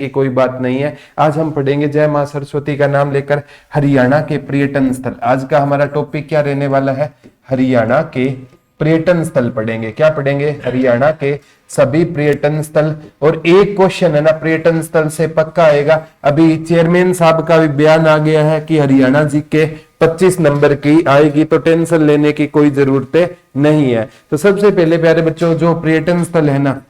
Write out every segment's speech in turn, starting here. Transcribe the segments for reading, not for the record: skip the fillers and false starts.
की कोई बात नहीं है। आज हम पढ़ेंगे जय मां सरस्वती का नाम लेकर हरियाणा के पर्यटन स्थल। आज का हमारा टॉपिक क्या रहने वाला है? हरियाणा के पर्यटन स्थल पढ़ेंगे। क्या पढ़ेंगे? हरियाणा के सभी पर्यटन स्थल। और एक क्वेश्चन है ना पर्यटन स्थल से पक्का आएगा। अभी चेयरमैन साहब का भी बयान आ गया है कि हरियाणा जी के 25 नंबर की आएगी, तो टेंशन लेने की कोई जरूरत नहीं है। तो सबसे पहले प्यारे बच्चों, जो पर्यटन स्थल है ना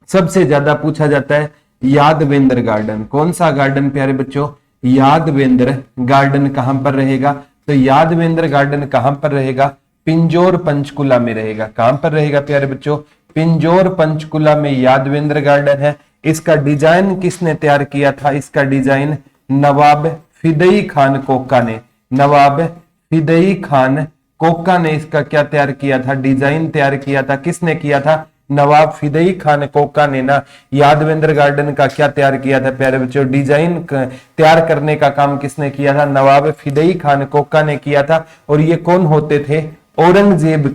सबसे ज्यादा पूछा जाता है यादवेंद्र गार्डन। कौन सा गार्डन प्यारे बच्चों? यादवेंद्र गार्डन कहां पर रहेगा? तो यादवेंद्र गार्डन कहां पर रहेगा? पिंजौर पंचकुला में रहेगा। कहां पर रहेगा प्यारे बच्चों? पिंजौर पंचकुला में यादवेंद्र गार्डन है। इसका डिजाइन किसने तैयार किया था? इसका डिजाइन नवाब फिदई खान कोका ने। नवाब फिदई खान कोका ने इसका क्या तैयार किया था? डिजाइन तैयार किया था। किसने किया था? नवाब फिदई खान कोका ने ना यादवेंद्र गार्डन का क्या तैयार किया था प्यारे बच्चों? डिजाइन तैयार करने का काम किसने किया था? नवाब फिदई खान कोका ने किया था। और ये कौन होते थे? औरंगजेब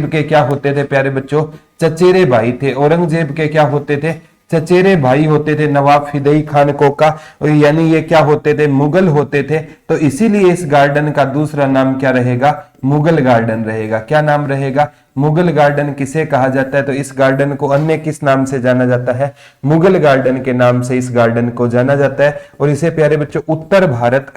के क्या होते थे प्यारे बच्चों? चचेरे भाई थे। औरंगजेब के क्या होते थे? चचेरे भाई होते थे नवाब फिदई खान कोका। यानी ये क्या होते थे? मुगल होते थे। तो इसीलिए इस गार्डन का दूसरा नाम क्या रहेगा? मुगल गार्डन रहेगा। क्या नाम रहेगा? मुगल गार्डन किसे कहा जाता है? तो इस गार्डन को अन्य किस नाम से जाना जाता है? मुगल गार्डन के नाम से इस गार्डन को जाना जाता है। और इसे प्यारे बच्चों उत्तर भारत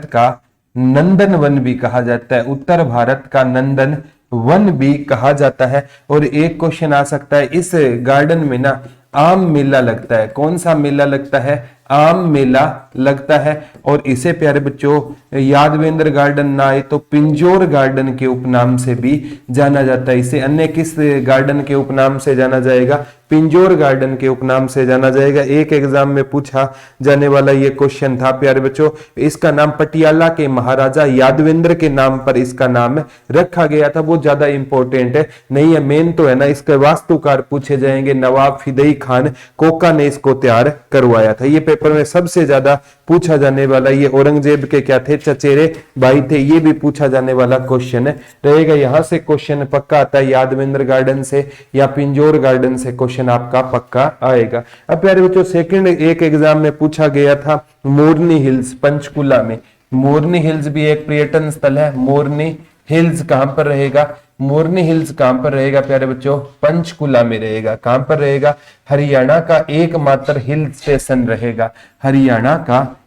का नंदन वन भी कहा जाता है। उत्तर भारत का नंदन वन भी कहा जाता है। और एक क्वेश्चन आ सकता है, इस गार्डन में ना आम मेला लगता है। कौन सा मेला लगता है? आम मेला लगता है। और इसे प्यारे बच्चों यादवेंद्र गार्डन ना आए तो पिंजौर गार्डन के उपनाम से भी जाना जाता है। इसे अन्य किस गार्डन के उपनाम से जाना जाएगा? पिंजौर गार्डन के उपनाम से जाना जाएगा। एक एग्जाम में पूछा जाने वाला ये क्वेश्चन था प्यारे बच्चों। इसका नाम पटियाला के महाराजा यादवेंद्र के नाम पर इसका नाम रखा गया था। वो ज्यादा इंपॉर्टेंट है नहीं है। मेन तो है ना इसके वास्तुकार पूछे जाएंगे। नवाब फिदई खान कोका ने इसको तैयार करवाया था। ये पेपर में सबसे ज्यादा पूछा जाने वाला ये औरंगजेब के क्या थे? चचेरे भाई थे। ये भी पूछा जाने वाला क्वेश्चन रहेगा। यहां से क्वेश्चन पक्का आता है यादवेंद्र गार्डन से या पिंजौर गार्डन से क्वेश्चन आपका पक्का आएगा। अब प्यारे बच्चों सेकंड एक एग्जाम में पूछा गया था मोरनी हिल्स पंचकुला में। मोरनी हिल्स भी एक पर्यटन स्थल है। मोरनी हिल्स कहां पर रहेगा? मोरनी हिल्स कहां पर रहेगा प्यारे बच्चों? पंचकुला में रहेगा। कहां पर रहेगा? हरियाणा का एकमात्र हिल स्टेशन रहेगा। हरियाणा का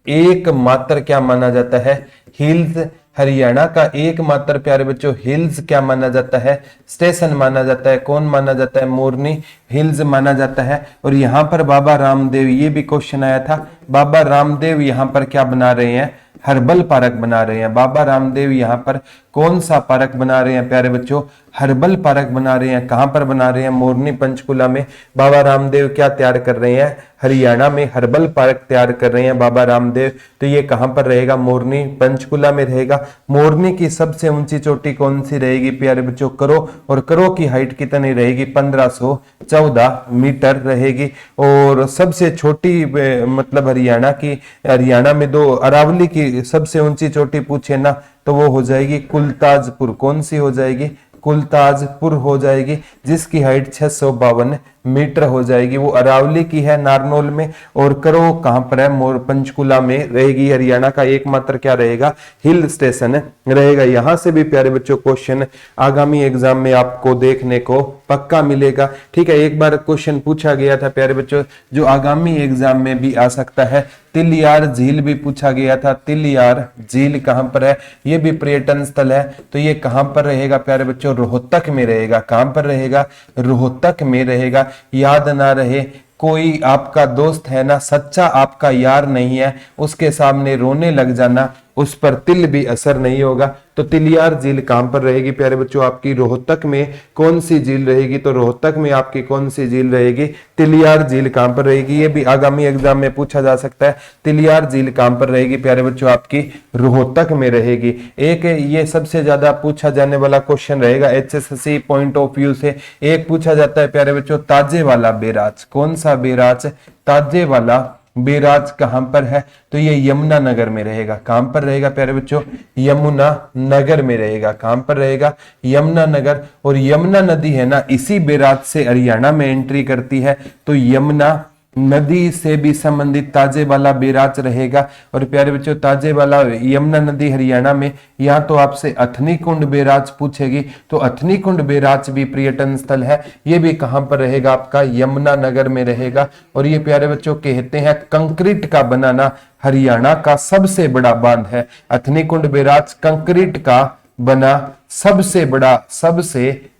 एकमात्र क्या माना जाता है? हिल्स। हरियाणा का एकमात्र प्यारे बच्चों हिल्स क्या माना जाता है? स्टेशन माना जाता है। कौन माना जाता है? मोरनी हिल्स माना जाता है। और यहाँ पर बाबा रामदेव, ये भी क्वेश्चन आया था, बाबा रामदेव यहाँ पर क्या बना रहे हैं? हर्बल पार्क बना रहे हैं। बाबा रामदेव यहाँ पर कौन सा पार्क बना रहे हैं प्यारे बच्चों? हर्बल पार्क बना रहे हैं। कहां पर बना रहे हैं? मोरनी पंचकुला में बाबा रामदेव क्या तैयार कर रहे हैं? हरियाणा में हर्बल पार्क तैयार कर रहे हैं बाबा रामदेव। तो ये कहां पर रहेगा? मोरनी पंचकुला में रहेगा। मोरनी की सबसे ऊंची चोटी कौन सी रहेगी प्यारे बच्चों? करो। और करो की हाइट कितनी रहेगी? 1514 मीटर रहेगी। और सबसे छोटी मतलब हरियाणा में दो अरावली की सबसे ऊंची चोटी पूछे ना तो वो हो जाएगी कुलताजपुर। कौन सी हो जाएगी? कुलताजपुर हो जाएगी, जिसकी हाइट 652 मीटर हो जाएगी। वो अरावली की है नारनौल में। और करो कहां पर है? मोर पंचकुला में रहेगी। हरियाणा का एकमात्र क्या रहेगा? हिल स्टेशन रहेगा। यहां से भी प्यारे बच्चों क्वेश्चन आगामी एग्जाम में आपको देखने को पक्का मिलेगा। ठीक है, एक बार क्वेश्चन पूछा गया था प्यारे बच्चों जो आगामी एग्जाम में भी आ सकता है। तिलियार झील भी पूछा गया था। तिलियार झील कहां पर है? ये भी पर्यटन स्थल है। तो ये कहां पर रहेगा प्यारे बच्चों? रोहतक में रहेगा। कहां पर रहेगा? रोहतक में रहेगा। याद ना रहे, कोई आपका दोस्त है ना सच्चा आपका यार नहीं है, उसके सामने रोने लग जाना, उस पर तिल भी असर नहीं होगा। तो तिलियार झील कहां पर रहेगी प्यारे बच्चों? आपकी रोहतक में। कौन सी झील रहेगी? तो रोहतक में आपकी कौन सी झील रहेगी? तिलियार झील कहां पर रहेगी? ये भी आगामी एग्जाम में पूछा जा सकता है। तिलियार झील कहां पर रहेगी प्यारे बच्चों? आपकी रोहतक में रहेगी। एक ये सबसे ज्यादा पूछा जाने वाला क्वेश्चन रहेगा HSC पॉइंट ऑफ व्यू से। एक पूछा जाता है प्यारे बच्चों ताजे वाला बैराज। कौन सा बैराज? ताजे वाला बेराज कहां पर है, तो ये यमुना नगर में रहेगा। कहां पर रहेगा प्यारे बच्चों, यमुना नगर में रहेगा। कहां पर रहेगा, यमुना नगर। और यमुना नदी है ना, इसी बेराज से हरियाणा में एंट्री करती है, तो यमुना नदी से भी संबंधित ताजेवाला बेराज रहेगा। और प्यारे बच्चों ताजेवाला यमुना नदी हरियाणा में, यहाँ तो आपसे अथनी कुंड बेराज पूछेगी, तो अथनी कुंड बेराज भी पर्यटन स्थल है। ये भी कहां पर रहेगा, आपका यमुना नगर में रहेगा। और ये प्यारे बच्चों कहते हैं कंक्रीट का बनाना हरियाणा का सबसे बड़ा बांध है। अथनी कुंड बेराज कंक्रीट का बना सबसे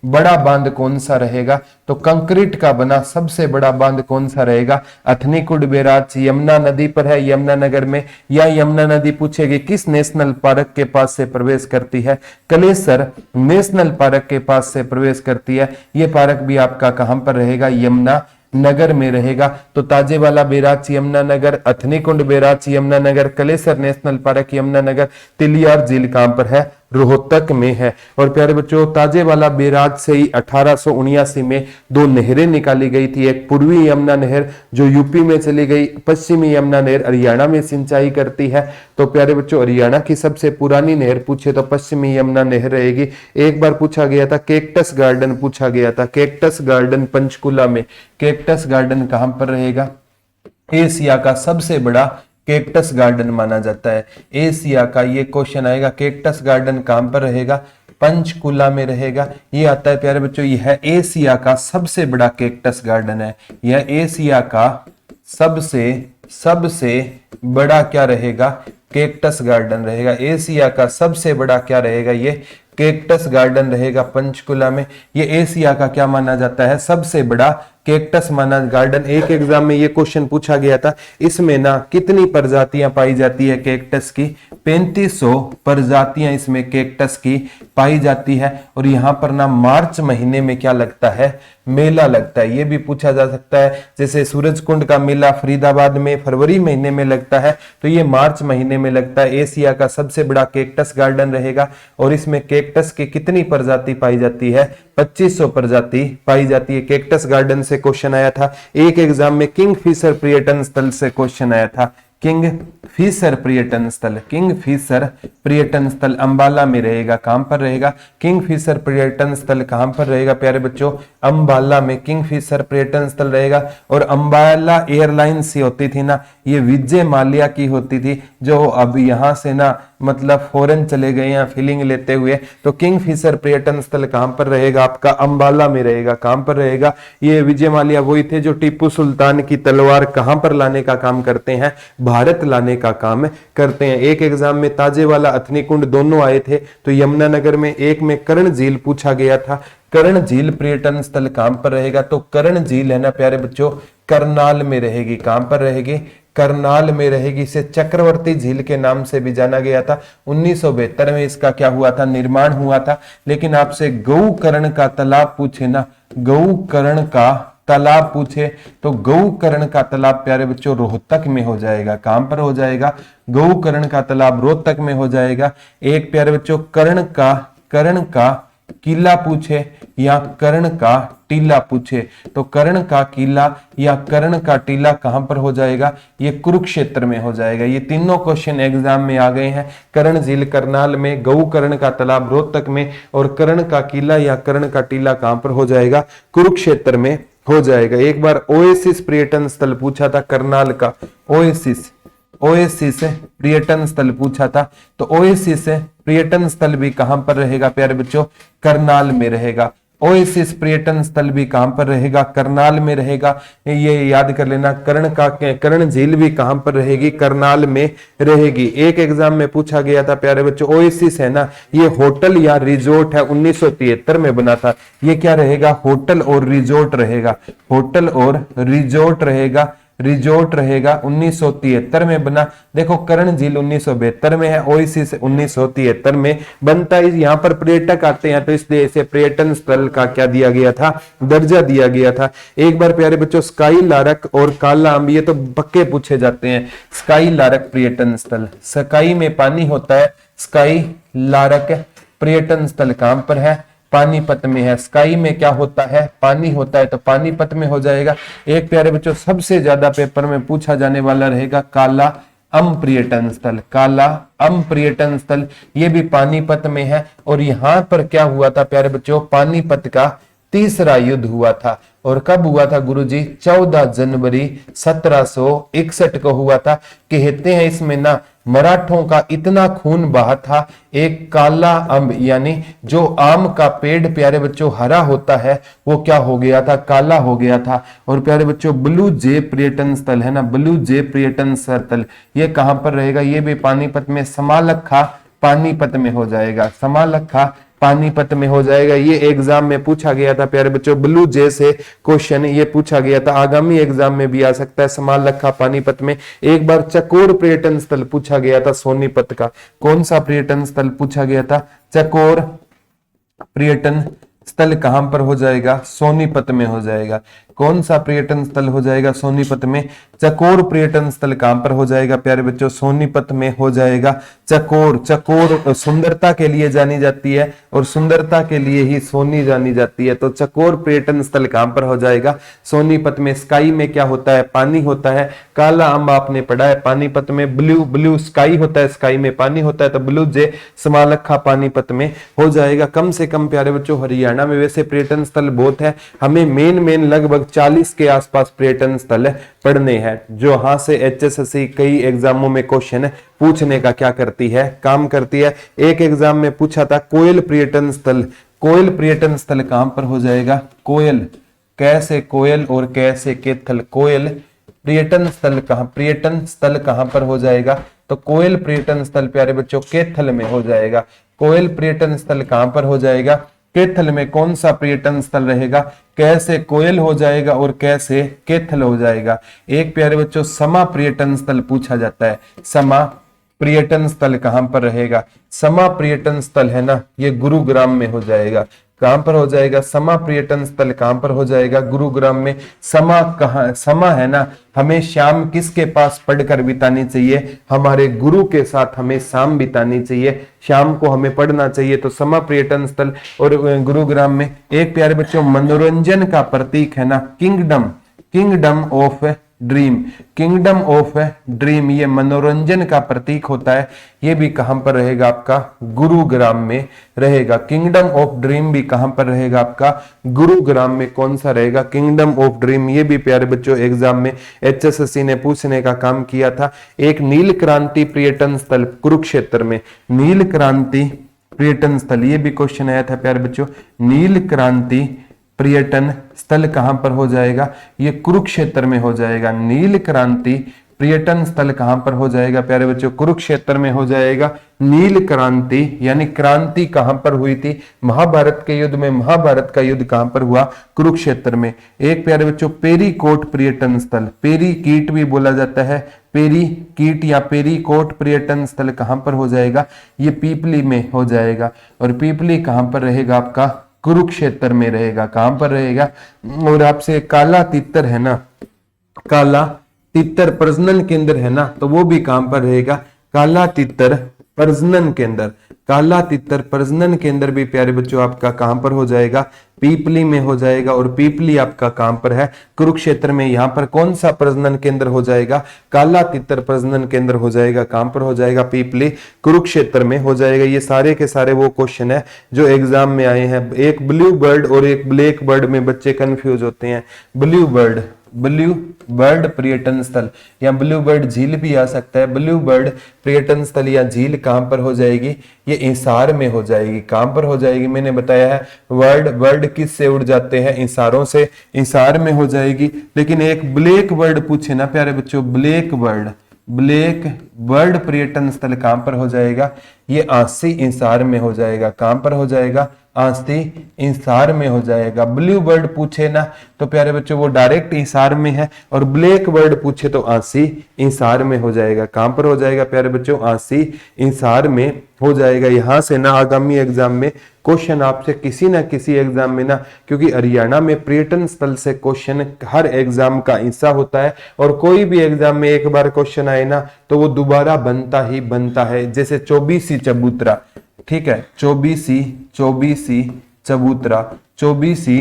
बड़ा बांध कौन सा रहेगा, तो कंक्रीट का बना सबसे बड़ा बांध कौन सा रहेगा, अथनी कुंड बेराज यमुना नदी पर है, यमुना नगर में। या यमुना नदी पूछेगी किस नेशनल पार्क के पास से प्रवेश करती है, कलेसर नेशनल पार्क के पास से प्रवेश करती है। ये पार्क भी आपका कहां पर रहेगा, यमुना नगर में रहेगा। तो ताजेवाला बेराज यमुना नगर, अथनी कुंड barrage Yamuna Nagar, Kalesar national park Yamuna Nagar, Tiliyar झील कहां पर है, रोहतक में है। और प्यारे बच्चों ताजेवाला बेराज से ही 1879 में दो नहरें निकाली गई थी, एक पूर्वी यमुना नहर जो यूपी में चली गई, पश्चिमी यमुना नहर हरियाणा में सिंचाई करती है। तो प्यारे बच्चों हरियाणा की सबसे पुरानी नहर पूछे तो पश्चिमी यमुना नहर रहेगी। एक बार पूछा गया था कैक्टस गार्डन, पूछा गया था कैक्टस गार्डन पंचकुला में। कैक्टस गार्डन कहां पर रहेगा, एशिया का सबसे बड़ा कैक्टस गार्डन माना जाता है। एशिया का ये क्वेश्चन आएगा, कैक्टस गार्डन कहां पर रहेगा, पंचकुला में रहेगा। ये आता है प्यारे बच्चों, यह एशिया का सबसे बड़ा कैक्टस गार्डन है। यह एशिया का सबसे बड़ा क्या रहेगा, कैक्टस गार्डन रहेगा। एशिया का सबसे बड़ा क्या रहेगा, ये कैक्टस गार्डन रहेगा पंचकुला में। ये एशिया का क्या माना जाता है, सबसे बड़ा कैक्टस माना गार्डन। एक एग्जाम में ये क्वेश्चन पूछा गया था, इसमें ना कितनी प्रजातियां पाई जाती है कैक्टस की, 3500 प्रजातियां इसमें कैक्टस की पाई जाती है। और यहाँ पर ना मार्च महीने में क्या लगता है, मेला लगता है। ये भी पूछा जा सकता है, जैसे सूरज कुंड का मेला फरीदाबाद में फरवरी महीने में लगता है, तो ये मार्च महीने में लगता है। एशिया का सबसे बड़ा कैक्टस गार्डन रहेगा। और इसमें कैक्टस की कितनी प्रजाति पाई जाती है, 2500 प्रजाति पाई जाती है। कैक्टस गार्डन से क्वेश्चन आया था। एक एग्जाम में किंगफिशर पर्यटन स्थल से क्वेश्चन आया था। किंगफिशर पर्यटन स्थल अंबाला में रहेगा। कहां पर रहेगा, किंगफिशर पर्यटन स्थल कहां पर रहेगा प्यारे बच्चों, अंबाला में किंगफिशर पर्यटन स्थल रहेगा। और अंबाला एयरलाइंस ही होती थी ना, ये विजय माल्या की होती थी, जो अब यहां से ना मतलब फॉरेन चले गए हैं फीलिंग लेते हुए। तो किंगफिशर पर्यटन स्थल कहां पर रहेगा, आपका अंबाला में रहेगा। कहां पर रहेगा, ये विजय माल्या वही थे जो टीपू सुल्तान की तलवार कहां पर लाने का काम करते हैं, भारत लाने का काम करते हैं। एक एग्जाम में ताजेवाला अथनी कुंड दोनों आए थे, तो यमुना नगर में, एक में कर्ण झील पूछा गया था। कर्ण झील पर्यटन स्थल कहां पर रहेगा, तो कर्ण झील है ना प्यारे बच्चों करनाल में रहेगी। कहां पर रहेगी, करनाल में रहेगी। इसे चक्रवर्ती झील के नाम से भी जाना गया था। 1972 में इसका क्या हुआ था, निर्माण हुआ था। लेकिन आपसे गौकर्ण का तालाब पूछे ना, गौकर्ण का तालाब पूछे, तो गौकर्ण का तालाब प्यारे बच्चों रोहतक में हो जाएगा। कहां पर हो जाएगा, गौकर्ण का तालाब रोहतक में हो जाएगा। एक प्यारे बच्चों कर्ण का किला पूछे या कर्ण का टीला पूछे, तो कर्ण का किला या कर्ण का टीला कहां पर हो जाएगा, ये कुरुक्षेत्र में हो जाएगा। ये तीनों क्वेश्चन एग्जाम में आ गए हैं। कर्ण झील करनाल में, गौकर्ण का तालाब रोहतक में, और कर्ण का किला या कर्ण का टीला कहां पर हो जाएगा, कुरुक्षेत्र में हो जाएगा। एक बार ओएसिस पर्यटन स्थल पूछा था करनाल का, ओएसिस पर्यटन स्थल पूछा था, तो ओएसिस पर्यटन स्थल भी कहां पर रहेगा प्यारे बच्चों, करनाल में रहेगा। ओएसिस पर्यटन स्थल भी कहां पर रहेगा, करनाल में रहेगा। ये याद कर लेना। कर्ण झील भी कहां पर रहेगी, करनाल में रहेगी। एक एग्जाम में पूछा गया था प्यारे बच्चों, ओएसिस है ना, ये होटल या रिजोर्ट है, 1973 में बना था। ये क्या रहेगा, होटल और रिजोर्ट रहेगा। होटल और रिजोर्ट रहेगा, रिजोर्ट रहेगा। 1973 में बना। देखो कर्ण झील 1972 में है, ओएसिस 1973 में बनता है। यहाँ पर पर्यटक आते हैं, तो इसलिए इसे पर्यटन स्थल का क्या दिया गया था, दर्जा दिया गया था। एक बार प्यारे बच्चों स्काई लारक और काला अम्ब, ये तो पक्के पूछे जाते हैं। स्काई लारक पर्यटन स्थल, स्काई में पानी होता है, स्काई लारक पर्यटन स्थल कहां पर है, पानीपत में है। स्काई में क्या होता है, पानी होता है, तो पानीपत में हो जाएगा। एक प्यारे बच्चों सबसे ज्यादा पेपर में पूछा जाने वाला रहेगा काला अम पर्यटन स्थल। काला अम पर्यटन स्थल ये भी पानीपत में है। और यहां पर क्या हुआ था प्यारे बच्चों, पानीपत का तीसरा युद्ध हुआ था। और कब हुआ था गुरुजी, 14 जनवरी 1761 को हुआ था। कहते हैं इसमें ना मराठों का इतना खून बहा था, एक काला अम्ब यानी जो आम का पेड़ प्यारे बच्चों हरा होता है वो क्या हो गया था, काला हो गया था। और प्यारे बच्चों ब्लू जे पर्यटन स्थल है ना, ब्लू जे पर्यटन स्थल ये कहां पर रहेगा, ये भी पानीपत में, समालखा पानीपत में हो जाएगा, समालखा पानीपत में हो जाएगा। ये एग्जाम में पूछा गया था प्यारे बच्चों, ब्लू जे से क्वेश्चन ये पूछा गया था, आगामी एग्जाम में भी आ सकता है। समालखा पानीपत में। एक बार चकोर पर्यटन स्थल पूछा गया था सोनीपत का, कौन सा पर्यटन स्थल पूछा गया था, चकोर पर्यटन स्थल कहां पर हो जाएगा, सोनीपत में हो जाएगा। कौन सा पर्यटन स्थल हो जाएगा, सोनीपत में। चकोर पर्यटन स्थल कहां पर हो जाएगा प्यारे बच्चों, सोनीपत में हो जाएगा। चकोर, चकोर सुंदरता के लिए जानी जाती है और सुंदरता के लिए ही सोनी जानी जाती है, तो चकोर पर्यटन स्थल कहां पर हो जाएगा, सोनीपत में। स्काई में क्या होता है, पानी होता है। काला अम्ब आपने पढ़ा है पानीपत में। ब्लू, ब्लू स्काई होता है, स्काई में पानी होता है, तो ब्लू जे समालखा पानीपत में हो जाएगा। कम से कम प्यारे बच्चों हरियाणा में वैसे पर्यटन स्थल बहुत है, हमें मेन लगभग 40 के आसपास पर्यटन स्थल पढ़ने हैं, जो यहां से एचएसएससी कई एग्जामों में क्वेश्चन पूछने का क्या करती है, काम करती है। एक एग्जाम में पूछा था कोयल पर्यटन स्थल, कोयल पर्यटन स्थल कहां पर हो जाएगा, कोयल, कैसे कोयल और कैसे केथल, कोयल पर्यटन स्थल कहां, पर्यटन स्थल कहां पर हो जाएगा, तो कोयल पर्यटन स्थल प्यारे बच्चों केथल में हो जाएगा। कोयल पर्यटन स्थल कहां पर हो जाएगा, केथल में। कौन सा पर्यटन स्थल रहेगा, कैसे कोयल हो जाएगा और कैसे केथल हो जाएगा। एक प्यारे बच्चों समा पर्यटन स्थल पूछा जाता है, समा पर्यटन स्थल कहां पर रहेगा, समा पर्यटन स्थल है ना ये गुरुग्राम में हो जाएगा। कहां पर हो जाएगा, समा पर्यटन स्थल कहां पर हो जाएगा, गुरुग्राम में। समा कहां, समा है ना, हमें शाम किसके पास पढ़कर बितानी चाहिए, हमारे गुरु के साथ हमें शाम बितानी चाहिए, शाम को हमें पढ़ना चाहिए, तो समा पर्यटन स्थल और गुरुग्राम में। एक प्यारे बच्चों मनोरंजन का प्रतीक है ना kingdom, kingdom of dream, kingdom of dream ये मनोरंजन का प्रतीक होता है। ये भी कहां पर रहेगा आपका, गुरुग्राम में रहेगा। किंगडम ऑफ ड्रीम भी कहां पर रहेगा आपका, गुरुग्राम में। कौन सा रहेगा, किंगडम ऑफ ड्रीम। ये भी प्यारे बच्चों एग्जाम में एचएसएससी ने पूछने का काम किया था। एक नील क्रांति पर्यटन स्थल कुरुक्षेत्र में, नील क्रांति पर्यटन स्थल ये भी क्वेश्चन आया था प्यारे बच्चों। नील क्रांति पर्यटन स्थल कहां पर हो जाएगा, ये कुरुक्षेत्र में हो जाएगा। नील क्रांति पर्यटन स्थल कहां पर हो जाएगा प्यारे बच्चों, कुरुक्षेत्र में हो जाएगा। नील क्रांति यानी क्रांति कहां पर हुई थी, महाभारत के युद्ध में। महाभारत का युद्ध कहां पर हुआ, कुरुक्षेत्र में। एक प्यारे बच्चों पेरीकोट पर्यटन स्थल, पेरी कीट भी बोला जाता है, पेरी कीट या पेरीकोट पर्यटन स्थल कहां पर हो जाएगा, ये पीपली में हो जाएगा। और पीपली कहां पर रहेगा आपका, कुरुक्षेत्र में रहेगा। कहां पर रहेगा, और आपसे काला तितर है ना, काला तितर प्रजनन केंद्र है ना, तो वो भी कहां पर रहेगा, काला तितर प्रजनन केंद्र। काला तितर प्रजनन केंद्र भी प्यारे बच्चों आपका कहां पर हो जाएगा, पीपली में हो जाएगा। और पीपली आपका कहां पर है, कुरुक्षेत्र में। यहां पर कौन सा प्रजनन केंद्र हो जाएगा, काला तितर प्रजनन केंद्र हो जाएगा। कहां पर हो जाएगा, पीपली कुरुक्षेत्र में हो जाएगा। ये सारे के सारे वो क्वेश्चन है जो एग्जाम में आए हैं। एक ब्लू बर्ड और एक ब्लैक बर्ड में बच्चे कंफ्यूज होते हैं। ब्लू बर्ड, ब्लू बर्ड पर्यटन स्थल या ब्लू बर्ड झील भी आ सकता है। ब्लू बर्ड पर्यटन स्थल या झील कहां पर हो जाएगी, ये हिसार में हो जाएगी। कहां पर हो जाएगी, मैंने बताया है वर्ड किस से उड़ जाते हैं, इंसारों से, इंसार में हो जाएगी। लेकिन एक ब्लैक बर्ड पूछे ना प्यारे बच्चों, ब्लैक बर्ड, ब्लैक बर्ड पर्यटन स्थल कहां पर हो जाएगा, ये आसी इंसार में हो जाएगा। कहां पर हो जाएगा, आस्ती इंसार में हो जाएगा। ब्लू बर्ड पूछे ना तो प्यारे बच्चों वो डायरेक्ट इंसार में है, और ब्लैक बर्ड पूछे तो आसी इंसार में हो जाएगा। कहां पर हो जाएगा प्यारे बच्चों, आसी इंसार में हो जाएगा। यहां से ना आगामी एग्जाम में क्वेश्चन आपसे किसी ना किसी एग्जाम में ना, क्योंकि हरियाणा में पर्यटन स्थल से क्वेश्चन हर एग्जाम का हिस्सा होता है, और कोई भी एग्जाम में एक बार क्वेश्चन आए ना तो वो दोबारा बनता ही बनता है। जैसे 24 चबूतरा, ठीक है, 24 चबूतरा, चौबीसी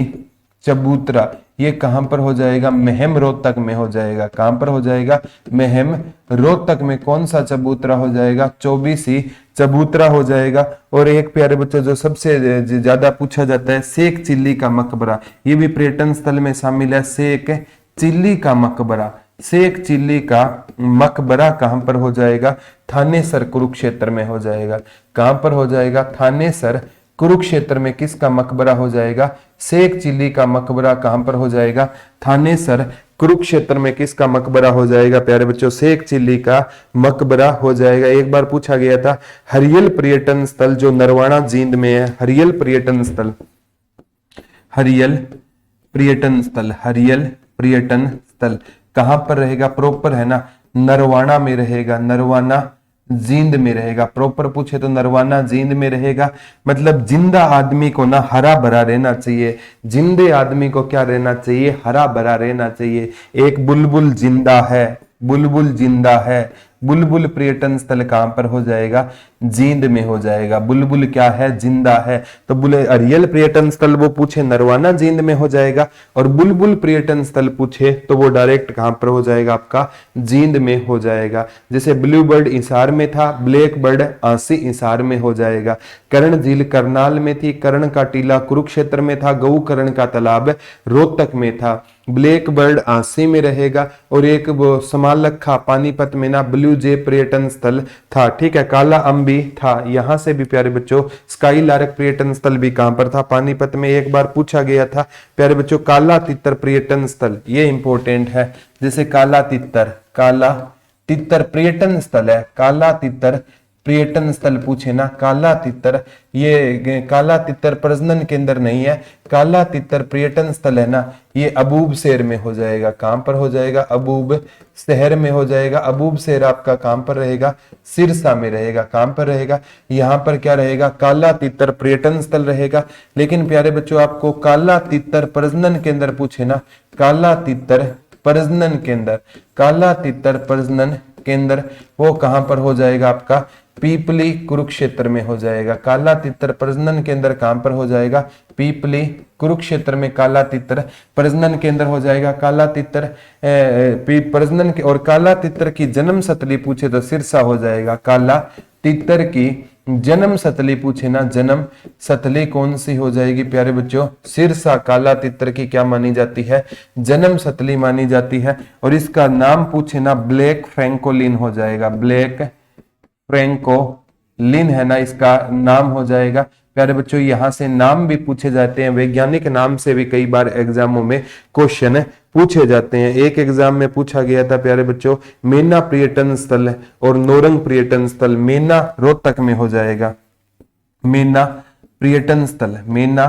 चबूतरा, ये कहां पर हो जाएगा? महम रोहतक में हो जाएगा। कहां पर हो जाएगा? महम रोहतक में। कौन सा चबूतरा हो जाएगा? चौबीसी चबूतरा हो जाएगा। और एक प्यारे बच्चों जो सबसे ज्यादा पूछा जाता है, शेख चिल्ली का मकबरा, ये भी पर्यटन स्थल में शामिल है। शेख चिल्ली का मकबरा, शेख चिल्ली का मकबरा कहां पर हो जाएगा? थानेसर कुरुक्षेत्र में हो जाएगा। कहां पर हो जाएगा? थानेसर कुरुक्षेत्र में किसका मकबरा हो जाएगा? शेख चिल्ली का मकबरा कहां पर हो जाएगा? थानेसर कुरुक्षेत्र में किसका मकबरा हो जाएगा प्यारे बच्चों? शेख चिल्ली का मकबरा हो जाएगा। एक बार पूछा गया था हरियल पर्यटन स्थल जो नरवाना जींद में है, हरियल पर्यटन स्थल, हरियल पर्यटन स्थल, हरियल पर्यटन स्थल कहां पर रहेगा? प्रॉपर है ना, नरवाना में रहेगा, नरवाना जींद में रहेगा। प्रॉपर पूछे तो नरवाना जींद में रहेगा। मतलब जिंदा आदमी को ना हरा भरा रहना चाहिए, जिंदे आदमी को क्या रहना चाहिए? हरा भरा रहना चाहिए। एक बुलबुल जिंदा है, बुलबुल जिंदा है। बुलबुल पर्यटन स्थल कहां पर हो जाएगा? जींद में हो जाएगा। बुलबुल क्या है? जिंदा है। तो हरियल पर्यटन स्थल वो पूछे नरवाना जींद में हो जाएगा, और बुलबुल पर्यटन स्थल पूछे तो वो डायरेक्ट कहां पर हो जाएगा? आपका जींद में हो जाएगा। जैसे ब्लू बर्ड हिसार में था, ब्लैक बर्ड आंसी हिसार में हो जाएगा। कर्ण झील करनाल में थी, कर्ण का टीला कुरुक्षेत्र में था, गऊ कर्ण का तालाब रोहतक में था। ब्लैक बर्ड आंसी में रहेगा। और एक वो समालखा पानीपत में ना ब्लू जे पर्यटन स्थल था। ठीक है, काला अंबी था। यहां से भी प्यारे बच्चों स्काई लार्क पर्यटन स्थल भी कहां पर था? पानीपत में। एक बार पूछा गया था प्यारे बच्चों काला तितर पर्यटन स्थल, ये इंपॉर्टेंट है। जैसे काला तितर, काला तितर पर्यटन स्थल है, काला तितर पर्यटन स्थल पूछे ना, काला तितर, ये काला तितर प्रजनन केंद्र नहीं है, काला तितर पर्यटन स्थल है ना, ये अबूब शहर में हो जाएगा। कहां पर हो जाएगा? अबूब शहर में हो जाएगा। अबूब शहर आपका कहां पर रहेगा? सिरसा में रहेगा। कहां पर रहेगा? यहां पर क्या रहेगा? काला तितर पर्यटन स्थल रहेगा। लेकिन प्यारे बच्चों आपको काला तितर प्रजनन केंद्र पूछे ना, काला तितर प्रजनन केंद्र, काला तितर प्रजनन केंद्र वो कहां पर हो जाएगा? आपका पीपली कुरुक्षेत्र में हो जाएगा। काला तितर प्रजनन केंद्र कहां पर हो जाएगा? पीपली कुरुक्षेत्र में काला तितर प्रजनन केंद्र हो जाएगा। काला तितर प्रजनन के और काला तितर की जन्म स्थली पूछे तो सिरसा हो जाएगा। काला तितर की जन्म स्थली पूछे ना, जन्म स्थली कौन सी हो जाएगी प्यारे बच्चों? सिरसा काला तितर की क्या मानी जाती है? जन्म स्थली मानी जाती है। और इसका नाम पूछे ना, ब्लैक फ्रैंकोलिन हो जाएगा। ब्लैक फ्रैंकोलिन है ना, इसका नाम हो जाएगा। प्यारे बच्चों यहां से नाम भी पूछे जाते हैं, वैज्ञानिक नाम से भी कई बार एग्जामों में क्वेश्चन पूछे जाते हैं। एक एग्जाम में पूछा गया था प्यारे बच्चों मेना पर्यटन स्थल और नोरंग पर्यटन स्थल, मेना रोहतक में हो जाएगा। मेना पर्यटन स्थल, मेना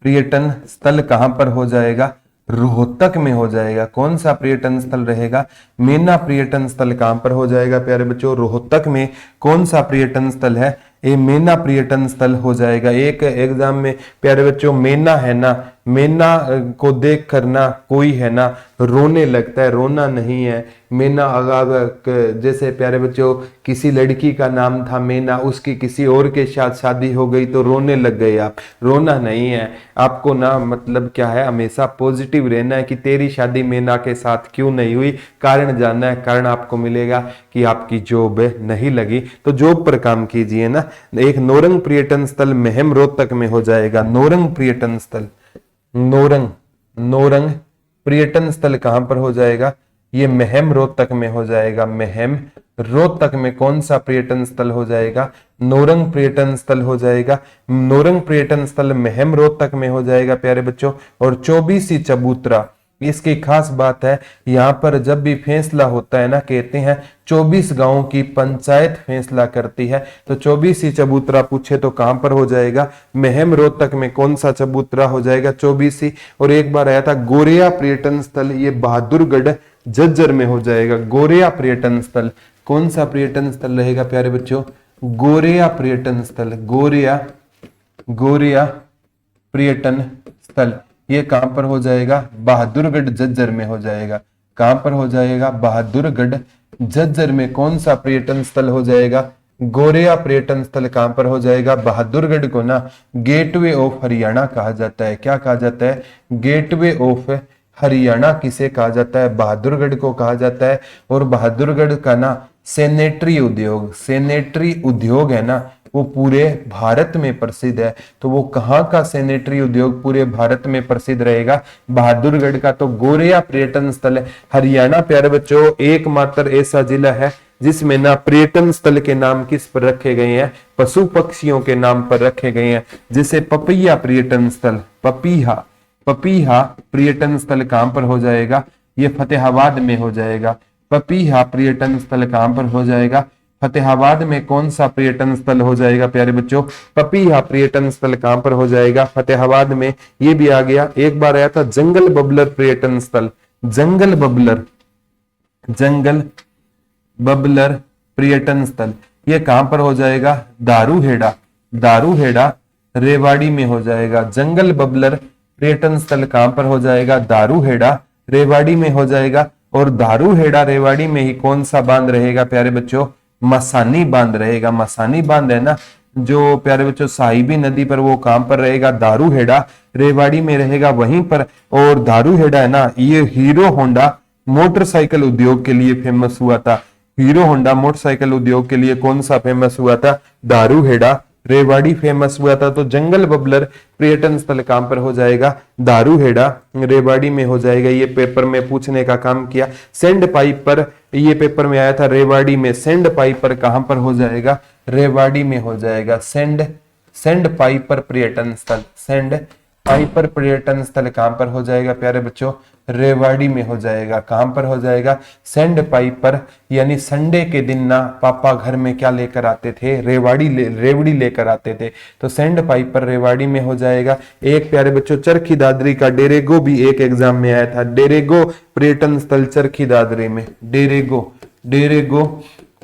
पर्यटन स्थल कहां पर हो जाएगा? रोहतक में हो जाएगा। कौन सा पर्यटन स्थल रहेगा? मेना पर्यटन स्थल कहां पर हो जाएगा प्यारे बच्चों? रोहतक में। कौन सा पर्यटन स्थल है? ये मेना पर्यटन स्थल हो जाएगा। एक एग्जाम में प्यारे बच्चों मेना है ना, मेना को देख कर ना कोई है ना रोने लगता है, रोना नहीं है। मेना अगर जैसे प्यारे बच्चों किसी लड़की का नाम था मेना, उसकी किसी और के साथ शादी हो गई तो रोने लग गए आप, रोना नहीं है। आपको ना मतलब क्या है, हमेशा पॉजिटिव रहना है कि तेरी शादी मेना के साथ क्यों नहीं हुई, कारण जानना है। कारण आपको मिलेगा कि आपकी जॉब नहीं लगी, तो जॉब पर काम कीजिए ना। एक नोरंग पर्यटन स्थल महम रोहतक में हो जाएगा। नोरंग पर्यटन स्थल, नोरंग, नोरंग पर्यटन स्थल कहां पर हो जाएगा? ये महम रोहतक में हो जाएगा। महम रोहतक में कौन सा पर्यटन स्थल हो जाएगा? नोरंग पर्यटन स्थल हो जाएगा। नोरंग पर्यटन स्थल महम रोहतक में हो जाएगा प्यारे बच्चों। और चौबीसी चबूतरा, इसकी खास बात है यहां पर जब भी फैसला होता है ना, कहते हैं 24 गांवों की पंचायत फैसला करती है। तो 24 चबूतरा पूछे तो कहां पर हो जाएगा? महम रोहतक में। कौन सा चबूतरा हो जाएगा? 24। और एक बार आया था गोरिया पर्यटन स्थल, ये बहादुरगढ़ झज्जर में हो जाएगा। गोरिया पर्यटन स्थल, कौन सा पर्यटन स्थल रहेगा प्यारे बच्चों? गोरिया पर्यटन स्थल, गोरिया, गोरिया पर्यटन स्थल ये कहां पर हो जाएगा? बहादुरगढ़ झज्जर में हो जाएगा। कहां पर हो जाएगा? बहादुरगढ़ झज्जर में। कौन सा पर्यटन स्थल हो जाएगा? गोरेया पर्यटन स्थल कहां पर हो जाएगा? बहादुरगढ़ को ना गेटवे ऑफ हरियाणा कहा जाता है। क्या कहा जाता है? गेटवे ऑफ हरियाणा किसे कहा जाता है? बहादुरगढ़ को कहा जाता है। और बहादुरगढ़ का ना सैनिटरी उद्योग है ना, वो पूरे भारत में प्रसिद्ध है। तो वो कहाँ का सैनिटरी उद्योग पूरे भारत में प्रसिद्ध रहेगा? बहादुरगढ़ का। तो गोरेया पर्यटन स्थल है हरियाणा प्यारे बच्चों एकमात्र ऐसा जिला है जिसमें ना पर्यटन स्थल के नाम किस पर रखे गए हैं? पशु पक्षियों के नाम पर रखे गए हैं। जैसे पपैया पर्यटन स्थल, पपीहा पर्यटन स्थल कहां पर हो जाएगा? ये फतेहाबाद में हो जाएगा। पपीहा पर्यटन स्थल कहां पर हो जाएगा? फतेहाबाद में। कौन सा पर्यटन स्थल हो जाएगा प्यारे बच्चों? पपीहा पर्यटन स्थल कहां पर हो जाएगा? फतेहाबाद में। ये भी आ गया। एक बार आया था जंगल बबलर पर्यटन स्थल, जंगल बबलर पर्यटन स्थल, ये कहां पर हो जाएगा? दारूहेड़ा रेवाड़ी में हो जाएगा। जंगल बबलर पर्यटन स्थल कहां पर हो जाएगा? दारूहेड़ा रेवाड़ी में हो जाएगा। और दारूहेड़ा रेवाड़ी में ही कौन सा बांध रहेगा प्यारे बच्चों? मसानी बांध रहेगा। मसानी बांध है ना जो प्यारे बच्चों साहिबी नदी पर, वो कहां पर रहेगा? दारूहेड़ा रेवाड़ी में रहेगा वहीं पर। और दारूहेड़ा है ना, ये हीरो होंडा मोटरसाइकिल उद्योग के लिए फेमस हुआ था। हीरो होंडा मोटरसाइकिल उद्योग के लिए कौन सा फेमस हुआ था? दारूहेड़ा रेवाड़ी फेमस हुआ था। तो जंगल बबलर पर्यटन स्थल कहां पर हो जाएगा? दारूहेड़ा रेवाड़ी में हो जाएगा। ये पेपर में पूछने का काम किया। सैंड पाइपर, ये पेपर में आया था रेवाड़ी में। सैंड पाइपर कहां पर हो जाएगा? रेवाड़ी में हो जाएगा। सैंड पाइपर पर्यटन स्थल, सैंड पाइपर पर्यटन स्थल कहां पर हो जाएगा प्यारे बच्चों? रेवाड़ी में हो जाएगा। कहां पर हो जाएगा? Sand Piper. यानी संडे के दिन ना पापा घर में क्या लेकर आते थे? रेवड़ी लेकर आते थे। तो सैंड पाइपर रेवाड़ी में हो जाएगा। एक प्यारे बच्चों चरखी दादरी का डेरेगो भी एक एग्जाम में आया था। डेरेगो पर्यटन स्थल चरखी दादरी में। डेरेगो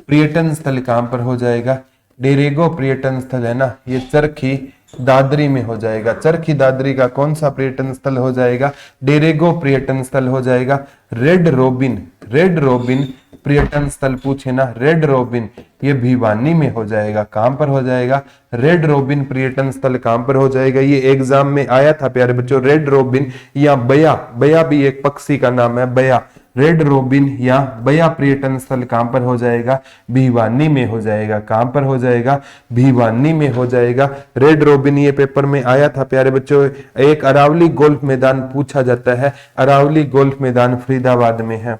पर्यटन स्थल कहां पर हो जाएगा? डेरेगो पर्यटन स्थल है ना, ये चरखी दादरी में हो जाएगा। चरखी दादरी का कौन सा पर्यटन स्थल हो जाएगा? डेरेगो पर्यटन स्थल हो जाएगा। रेड रोबिन पर्यटन स्थल पूछे ना, रेड रोबिन, ये भिवानी में हो जाएगा। कहां पर हो जाएगा? रेड रोबिन पर्यटन स्थल कहां पर हो जाएगा? ये एग्जाम में आया था प्यारे बच्चों। रेड रोबिन या बया भी एक पक्षी का नाम है, बया। रेड रोबिन या बया पर्यटन स्थल कहां पर हो जाएगा? भिवानी में हो जाएगा। कहां पर हो जाएगा? भिवानी में हो जाएगा। रेड रोबिन ये पेपर में आया था प्यारे बच्चों। एक अरावली गोल्फ मैदान पूछा जाता है। अरावली गोल्फ मैदान फरीदाबाद में है।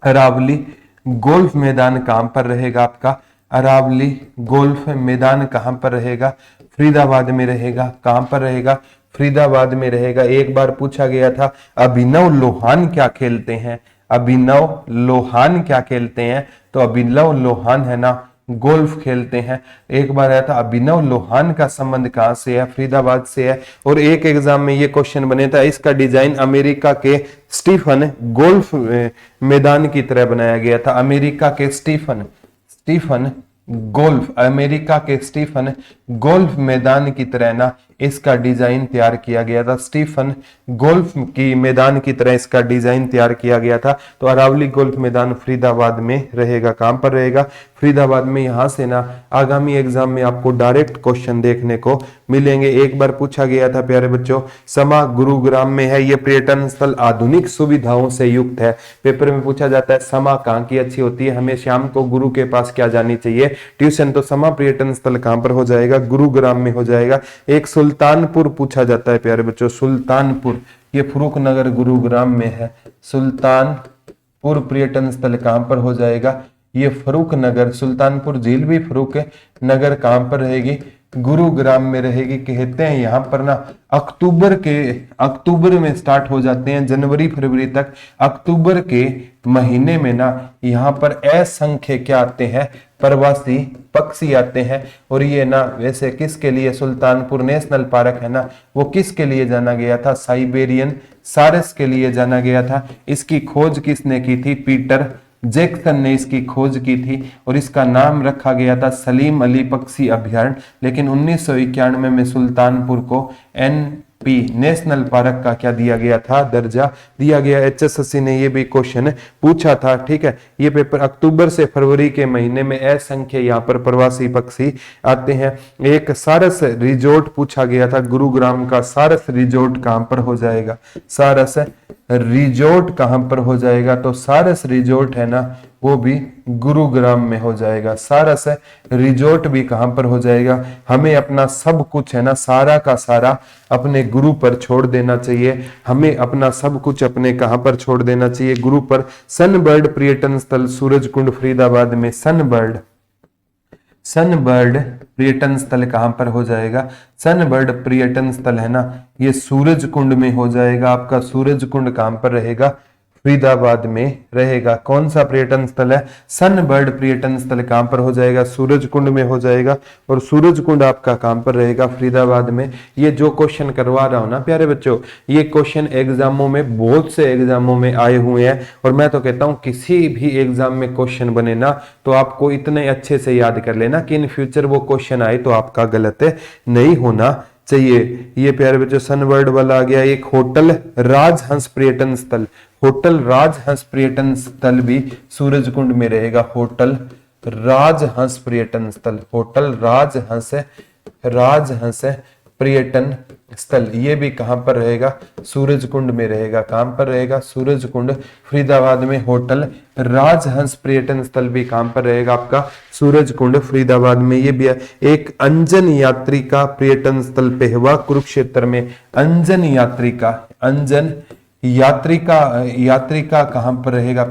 अरावली गोल्फ मैदान कहां पर रहेगा आपका? अरावली गोल्फ मैदान कहां पर रहेगा? फरीदाबाद में रहेगा। कहां पर रहेगा? फरीदाबाद में रहेगा। एक बार पूछा गया था अभिनव लोहान क्या खेलते हैं? अभिनव लोहान क्या खेलते हैं? तो अभिनव लोहान है ना गोल्फ खेलते हैं। एक बार आया था अभिनव लोहान का संबंध कहां से है? फरीदाबाद से है। और एक एग्जाम में ये क्वेश्चन बने था, इसका डिजाइन अमेरिका के स्टीफन गोल्फ मैदान की तरह बनाया गया था। अमेरिका के स्टीफन गोल्फ, अमेरिका के स्टीफन गोल्फ मैदान की तरह ना इसका डिजाइन तैयार किया गया था। स्टीफन गोल्फ की मैदान की तरह इसका डिजाइन तैयार किया गया था। तो अरावली गोल्फ मैदान फरीदाबाद में रहेगा। कहां पर रहेगा? फरीदाबाद में। यहां से ना आगामी एग्जाम में आपको डायरेक्ट क्वेश्चन देखने को मिलेंगे। एक बार पूछा गया था प्यारे बच्चों, समा गुरुग्राम में है। यह पर्यटन स्थल आधुनिक सुविधाओं से युक्त है। पेपर में पूछा जाता है समा कहां की अच्छी होती है? हमें शाम को गुरु के पास क्या जानी चाहिए? ट्यूशन। तो समा पर्यटन स्थल कहां पर हो जाएगा? गुरुग्राम में हो जाएगा। एक सुल्तानपुर पूछा जाता है प्यारे बच्चों। सुल्तानपुर, ये फरूख नगर गुरुग्राम में है। सुल्तानपुर पर्यटन स्थल कहां पर हो जाएगा? ये फरूख नगर, सुल्तानपुर झील भी फरूख नगर कहां पर रहेगी? गुरुग्राम में रहेगी। कहते हैं यहाँ पर ना अक्टूबर में स्टार्ट हो जाते हैं, जनवरी फरवरी तक। अक्टूबर के महीने में ना यहाँ पर असंख्य क्या आते हैं? प्रवासी पक्षी आते हैं। और ये ना वैसे किसके लिए सुल्तानपुर नेशनल पार्क है ना, वो किसके लिए जाना गया था? साइबेरियन सारस के लिए जाना गया था। इसकी खोज किसने की थी? पीटर जैक्सन ने इसकी खोज की थी। और इसका नाम रखा गया था सलीम अली पक्षी अभ्यारण्य। लेकिन 1991 में सुल्तानपुर को पी नेशनल पार्क का क्या दिया गया था, दर्जा दिया गया। HSSC ने ये भी क्वेश्चन पूछा था, ठीक है। ये पेपर अक्टूबर से फरवरी के महीने में असंख्य यहाँ पर प्रवासी पक्षी आते हैं। एक सारस रिजोर्ट पूछा गया था, गुरुग्राम का सारस रिजोर्ट कहां पर हो जाएगा, सारस रिजोर्ट कहां पर हो जाएगा, तो सारस रिजोर्ट है ना वो भी गुरुग्राम में हो जाएगा। सारस रिजोर्ट भी कहां पर हो जाएगा। हमें अपना सब कुछ है ना सारा का सारा अपने गुरु पर छोड़ देना चाहिए। हमें अपना सब कुछ अपने कहां पर छोड़ देना चाहिए, गुरु पर। सनबर्ड पर्यटन स्थल सूरजकुंड फरीदाबाद में, सनबर्ड पर्यटन स्थल कहां पर हो जाएगा, सनबर्ड पर्यटन स्थल है ना ये सूरजकुंड में हो जाएगा। आपका सूरजकुंड कहां पर रहेगा, फरीदाबाद में रहेगा। कौन सा पर्यटन स्थल है, सनबर्ड पर्यटन स्थल कहां पर हो जाएगा, सूरजकुंड में हो जाएगा। और सूरजकुंड आपका कहां पर रहेगा, फरीदाबाद में। ये जो क्वेश्चन करवा रहा हूं ना प्यारे बच्चों, ये क्वेश्चन एग्जामों में बहुत से एग्जामों में आए हुए हैं। और मैं तो कहता हूं किसी भी एग्जाम में क्वेश्चन बने ना तो आपको इतने अच्छे से याद कर लेना कि इन फ्यूचर वो क्वेश्चन आए तो आपका गलत नहीं होना चाहिए। ये प्यारे बच्चों सनबर्ड वाला आ गया। एक होटल राजहंस पर्यटन स्थल, होटल राजहंस पर्यटन स्थल भी सूरजकुंड में रहेगा। होटल राजहंस पर्यटन स्थल, होटल राजहंस पर्यटन स्थल, ये भी कहां पर रहेगा, सूरजकुंड में रहेगा। कहां पर रहेगा, सूरजकुंड फरीदाबाद में। होटल राजहंस पर्यटन स्थल भी कहां पर रहेगा, आपका सूरजकुंड फरीदाबाद में। ये भी है। एक अंजन यात्रिका पर्यटन स्थल पेहवा कुरुक्षेत्र में। अंजन यात्रिका कहां पर रहेगा,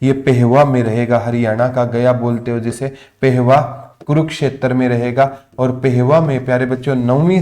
ये पेहवा में रहेगा, हरियाणा का गया बोलते हो जिसे, पेहवा कुरुक्षेत्र में रहेगा। और पेहवा में प्यारे बच्चों 9वीं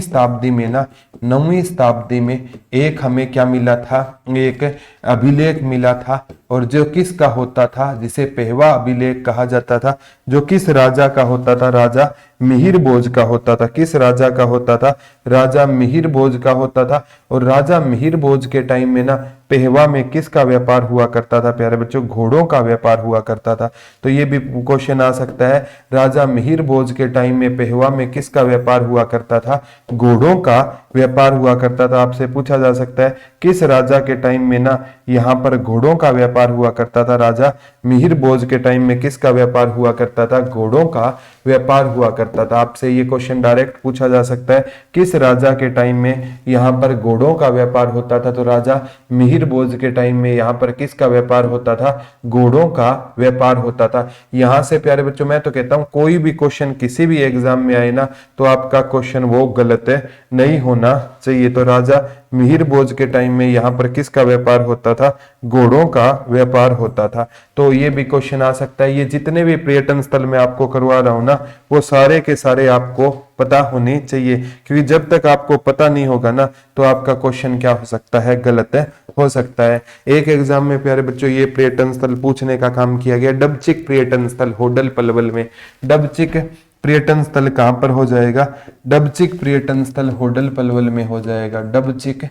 शताब्दी में एक हमें क्या मिला था, एक अभिलेख मिला था। और जो किसका होता था, जिसे पेहवा अभिलेख कहा जाता था, जो किस राजा का होता था, राजा मिहिर भोज का होता था। किस राजा का होता था, राजा मिहिर भोज का होता था। और राजा मिहिर भोज के टाइम में ना पेहवा में किसका व्यापार हुआ करता था प्यारे बच्चों, घोड़ों का व्यापार हुआ करता था। तो ये भी क्वेश्चन आ सकता है, राजा मिहिर भोज के टाइम में पेहवा में किसका व्यापार हुआ करता था, घोड़ों का व्यापार हुआ करता था। आपसे पूछा जा सकता है किस राजा के टाइम में ना यहाँ पर घोड़ों का व्यापार हुआ करता था, राजा मिहिर भोज के टाइम में किसका व्यापार हुआ करता था, घोड़ों का व्यापार हुआ करता था। आपसे ये क्वेश्चन डायरेक्ट पूछा जा सकता है, किस राजा के टाइम में यहाँ पर घोड़ों का व्यापार होता था, तो राजा मिहिर भोज के टाइम में यहाँ पर किसका व्यापार होता था, घोड़ों का व्यापार होता था। यहां से प्यारे बच्चों मैं तो कहता हूं कोई भी क्वेश्चन किसी भी एग्जाम में आए ना तो आपका क्वेश्चन वो गलत नहीं होना चाहिए। तो राजा मिहिर भोज के टाइम में यहाँ पर किसका व्यापार होता था, घोड़ों का व्यापार होता था। तो ये भी क्वेश्चन आ सकता है। ये जितने भी पर्यटन स्थल में आपको करवा रहा हूं ना वो सारे के सारे आपको पता होने चाहिए, क्योंकि जब तक आपको पता नहीं होगा ना तो आपका क्वेश्चन क्या हो सकता है, गलत हो सकता है। एक एग्जाम में प्यारे बच्चों ये पर्यटन स्थल पूछने का काम किया गया, डबचिक पर्यटन स्थल होडल पलवल में। डबचिक पर्यटन स्थल कहां पर हो जाएगा, डबचिक पर्यटन स्थल होडल पलवल में हो जाएगा। डबचिक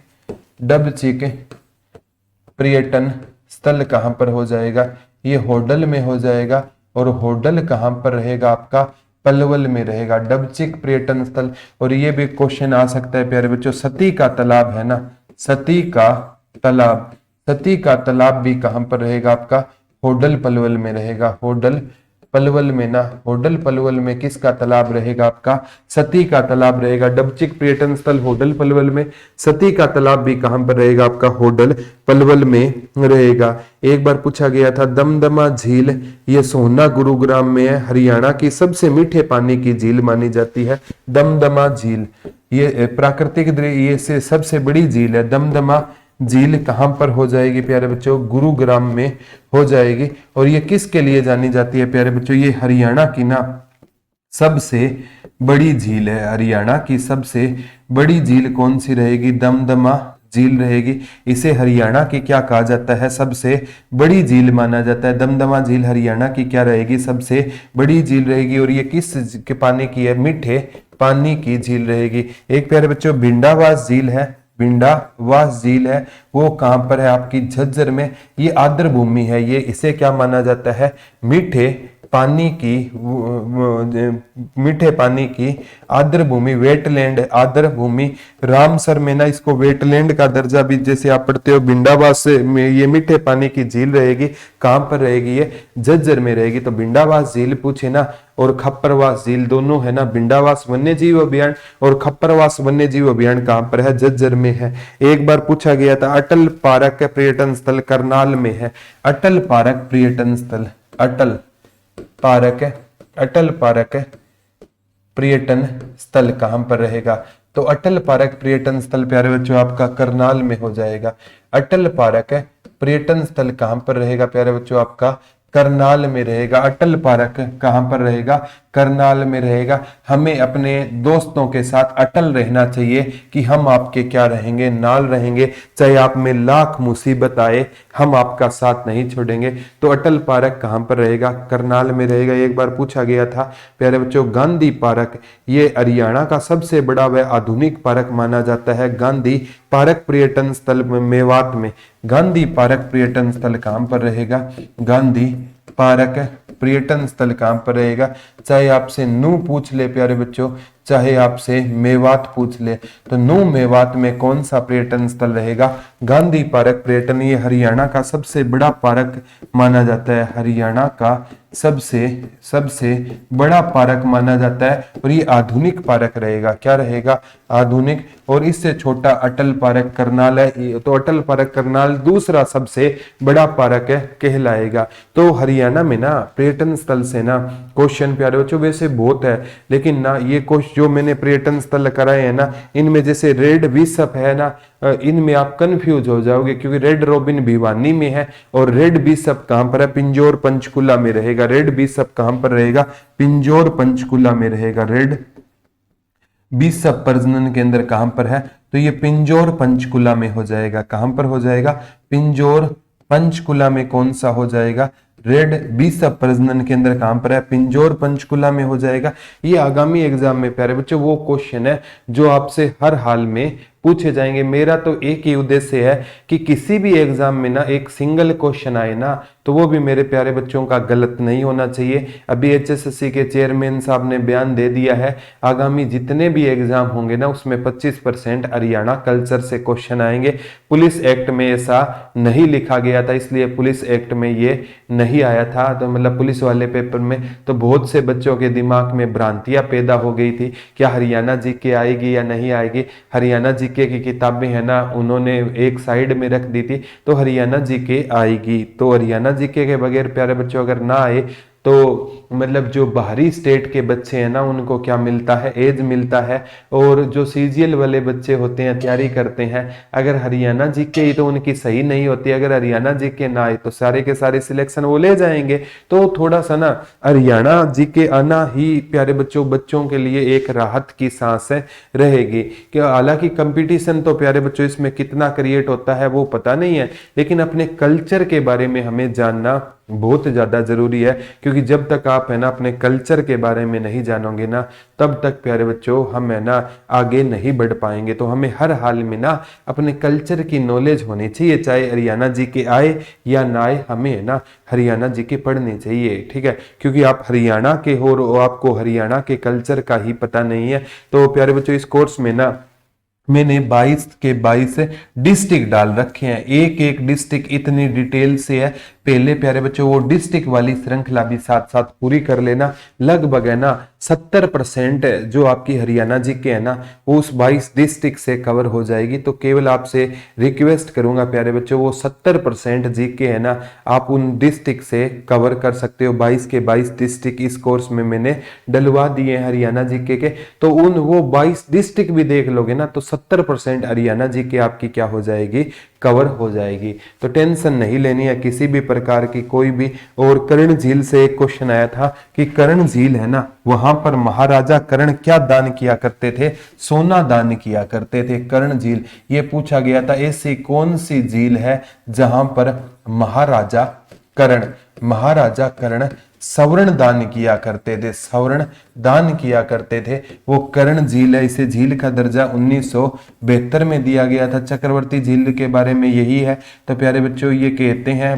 पर्यटन स्थल कहां पर हो जाएगा, ये होडल में हो जाएगा। और होडल कहां पर रहेगा, आपका पलवल में रहेगा, डबचिक पर्यटन स्थल। और ये भी क्वेश्चन आ सकता है प्यारे बच्चों, सती का तालाब है ना, सती का तालाब भी कहां पर रहेगा, आपका होडल पलवल में रहेगा। होडल पलवल में ना, होडल पलवल में किसका तालाब रहेगा, आपका सती का तालाब रहेगा। डबचिक पर्यटन स्थल होडल पलवल में, सती का तालाब भी कहां पर रहेगा, आपका होडल पलवल में रहेगा। एक बार पूछा गया था दमदमा झील, ये सोहना गुरुग्राम में है, हरियाणा की सबसे मीठे पानी की झील मानी जाती है। दमदमा झील ये प्राकृतिक ये से सबसे बड़ी झील है। दमदमा झील कहां पर हो जाएगी प्यारे बच्चों, गुरुग्राम में हो जाएगी। और ये किसके लिए जानी जाती है प्यारे बच्चों, ये हरियाणा की ना सबसे बड़ी झील है। हरियाणा की सबसे बड़ी झील कौन सी रहेगी, दमदमा झील रहेगी। इसे हरियाणा की क्या कहा जाता है, सबसे बड़ी झील माना जाता है। दमदमा झील हरियाणा की क्या रहेगी, सबसे बड़ी झील रहेगी। और ये किस के पानी की है, मीठे पानी की झील रहेगी। एक प्यारे बच्चों भिंडावास झील है, भिंडावास झील है, वो कहां पर है, आपकी झज्जर में। ये आर्द्र भूमि है, ये इसे क्या माना जाता है, मीठे पानी की मीठे पानी की आर्द्र भूमि, वेटलैंड आर्द्र भूमि। रामसर में ना इसको वेटलैंड का दर्जा भी, जैसे आप पढ़ते हो भिंडावास में ये मीठे पानी की झील रहेगी, कहां पर रहेगी, ये झज्जर में रहेगी। तो भिंडावास झील पूछे ना, और खप्परवास झील, दोनों है ना। भिंडावास वन्य जीव अभियान और खप्परवास वन्य जीव अभियान कहां पर है, झज्जर में है। एक बार पूछा गया था अटल पार्क पर्यटन स्थल करनाल में है। अटल पार्क पर्यटन स्थल, अटल पार्क पर्यटन स्थल कहां पर रहेगा, तो अटल पार्क पर्यटन स्थल प्यारे बच्चों आपका करनाल में हो जाएगा। अटल पार्क पर्यटन स्थल कहां पर रहेगा प्यारे बच्चों, आपका करनाल में रहेगा। अटल पार्क कहां पर रहेगा, करनाल में रहेगा। हमें अपने दोस्तों के साथ अटल रहना चाहिए कि हम आपके क्या रहेंगे, नाल रहेंगे, चाहे आप में लाख मुसीबत आए, हम आपका साथ नहीं छोड़ेंगे। तो अटल पार्क कहां पर रहेगा, करनाल में रहेगा। एक बार पूछा गया था प्यारे बच्चों गांधी पार्क, ये हरियाणा का सबसे बड़ा व आधुनिक पार्क माना जाता है। गांधी पार्क पर्यटन स्थल मेवात में, गांधी पार्क पर्यटन स्थल कहां पर रहेगा, गांधी पार्क पर्यटन स्थल कहां पर रहेगा। चाहे आपसे नू पूछ ले प्यारे बच्चों, चाहे आपसे मेवात पूछ ले, तो नू मेवात में कौन सा पर्यटन स्थल रहेगा, गांधी पार्क पर्यटन। ये हरियाणा का सबसे बड़ा पार्क माना जाता है, हरियाणा का सबसे बड़ा पार्क माना जाता है, और ये आधुनिक पार्क रहेगा। क्या रहेगा, आधुनिक। और इससे छोटा अटल पार्क करनाल है, तो अटल पार्क करनाल दूसरा सबसे बड़ा पार्क है कहलाएगा। तो हरियाणा में ना पर्यटन स्थल से ना क्वेश्चन प्यारे बच्चों वैसे बहुत है, लेकिन ना ये क्वेश्चन जो मैंने पर्यटन स्थल कराए हैं ना, इनमें जैसे रेड बिशप है ना, इनमें आप कंफ्यूज हो जाओगे, क्योंकि रेड रॉबिन भिवानी में है, और रेड बिशप कहां पर है, पिंजौर पंचकुला में रहेगा। रेड बिशप कहां पर रहेगा, पिंजौर पंचकुला में रहेगा। रेड बिशप प्रजनन केंद्र कहां पर है, तो ये पिंजौर पंचकुला में हो जाएगा। कहां पर हो जाएगा, पिंजौर पंचकुला में। कौन सा हो जाएगा, रेड बिशप प्रजनन केंद्र कहां पर है, पिंजौर पंचकुला में हो जाएगा। ये आगामी एग्जाम में प्यारे बच्चों वो क्वेश्चन है जो आपसे हर हाल में पूछे जाएंगे। मेरा तो एक ही उद्देश्य है कि किसी भी एग्जाम में ना एक सिंगल क्वेश्चन आए ना, तो वो भी मेरे प्यारे बच्चों का गलत नहीं होना चाहिए। अभी एचएसएससी के चेयरमैन साहब ने बयान दे दिया है, आगामी जितने भी एग्जाम होंगे ना उसमें 25% हरियाणा कल्चर से क्वेश्चन आएंगे। पुलिस एक्ट में ऐसा नहीं लिखा गया था, इसलिए पुलिस एक्ट में ये नहीं आया था। तो मतलब पुलिस वाले पेपर में तो बहुत से बच्चों के दिमाग में भ्रांतियां पैदा हो गई थी, क्या हरियाणा जीके आएगी या नहीं आएगी। हरियाणा जीके की किताबें है ना उन्होंने एक साइड में रख दी थी, तो हरियाणा जीके आएगी। तो हरियाणा जीके के बगैर प्यारे बच्चों अगर ना आए तो मतलब जो बाहरी स्टेट के बच्चे हैं ना उनको क्या मिलता है, एज मिलता है। और जो सीजीएल वाले बच्चे होते हैं, तैयारी करते हैं, अगर हरियाणा जीके ही तो उनकी सही नहीं होती, अगर हरियाणा जीके ना आए तो सारे के सारे सिलेक्शन वो ले जाएंगे। तो थोड़ा सा ना हरियाणा जीके आना ही प्यारे बच्चों के लिए एक राहत की सांस रहेगी। कि हालांकि कंपटीशन तो प्यारे बच्चों इसमें कितना क्रिएट होता है वो पता नहीं है, लेकिन अपने कल्चर के बारे में हमें जानना बहुत ज्यादा जरूरी है। क्योंकि जब तक आप है ना अपने कल्चर के बारे में नहीं जानोगे ना, तब तक प्यारे बच्चों हम है ना आगे नहीं बढ़ पाएंगे। तो हमें हर हाल में ना अपने कल्चर की नॉलेज होनी चाहिए, चाहे हरियाणा जी के आए या ना आए, हमें है ना हरियाणा जी के पढ़नी चाहिए। ठीक है, क्योंकि आप हरियाणा के हो और आपको हरियाणा के कल्चर का ही पता नहीं है। तो प्यारे बच्चों इस कोर्स में ना मैंने 22 के 22 डिस्ट्रिक्ट डाल रखे हैं, एक एक डिस्ट्रिक्ट इतनी डिटेल से है। पहले प्यारे बच्चों वो डिस्ट्रिक्ट वाली श्रृंखला भी साथ साथ पूरी कर लेना। लगभग है ना 70% जो आपकी हरियाणा जी के है ना वो उस 22 डिस्ट्रिक्ट से कवर हो जाएगी। तो केवल आपसे रिक्वेस्ट करूंगा प्यारे बच्चों, वो 70% जी के है ना आप उन डिस्ट्रिक्ट से कवर कर सकते हो। 22 के 22 डिस्ट्रिक्ट इस कोर्स में मैंने डलवा दिए हरियाणा जी के। तो उन वो 22 डिस्ट्रिक्ट भी देख लोगे ना तो 70% हरियाणा जी के आपकी क्या हो जाएगी, कवर हो जाएगी। तो टेंशन नहीं लेनी है किसी भी प्रकार की कोई भी। और कर्ण झील से एक क्वेश्चन आया था कि कर्ण झील है ना वहां पर महाराजा कर्ण क्या दान किया करते थे, सोना दान किया करते थे। कर्ण झील ये पूछा गया था, ऐसी कौन सी झील है जहां पर महाराजा कर्ण, महाराजा कर्ण स्वर्ण दान किया करते थे, स्वर्ण दान किया करते थे। वो कर्ण झील है, इसे झील का दर्जा 1972 में दिया गया था। चक्रवर्ती झील के बारे में यही है। तो प्यारे बच्चों ये कहते हैं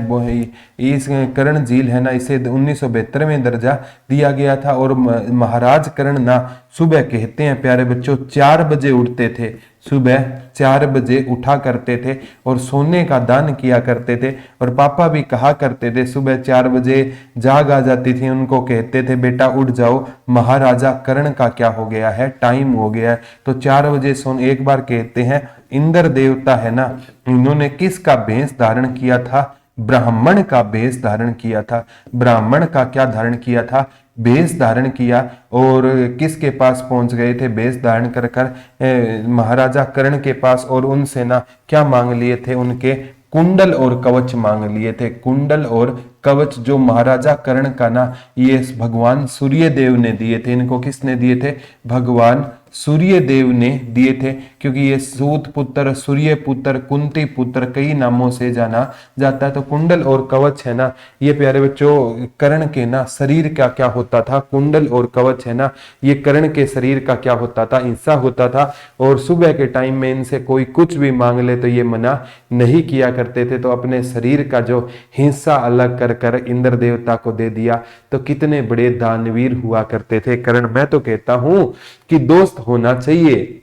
इस कर्ण झील है ना, इसे 1972 में दर्जा दिया गया था। और महाराज कर्ण ना सुबह कहते हैं प्यारे बच्चों 4 बजे उठते थे, सुबह 4 बजे उठा करते थे और सोने का दान किया करते थे। और पापा भी कहा करते थे सुबह 4 बजे जाग आ जाती थी, उनको कहते थे बेटा उठ जाओ, महाराजा कर्ण का क्या हो गया है, टाइम हो गया है। तो 4 बजे सोने। एक बार कहते हैं इंद्र देवता है ना, इन्होंने किसका भेष धारण किया था, ब्राह्मण का भेष धारण किया था। ब्राह्मण का क्या धारण किया था, भेष धारण किया। और किसके पास पहुंच गए थे भेष धारण कर कर महाराजा कर्ण के पास, और उनसे ना क्या मांग लिए थे, उनके कुंडल और कवच मांग लिए थे। कुंडल और कवच जो महाराजा कर्ण का ना ये भगवान सूर्य देव ने दिए थे। इनको किसने दिए थे, भगवान सूर्य देव ने दिए थे, क्योंकि ये सूत पुत्र, सूर्य पुत्र, कुंती पुत्र कई नामों से जाना जाता है। तो कुंडल और कवच है ना, ये प्यारे बच्चों कर्ण के ना शरीर का क्या होता था, कुंडल और कवच है ना, ये कर्ण के शरीर का क्या होता था, हिस्सा होता था। और सुबह के टाइम में इनसे कोई कुछ भी मांग ले तो ये मना नहीं किया करते थे। तो अपने शरीर का जो हिस्सा अलग कर कर इंद्र देवता को दे दिया। तो कितने बड़े दानवीर हुआ करते थे कर्ण। मैं तो कहता हूं कि दोस्त होना चाहिए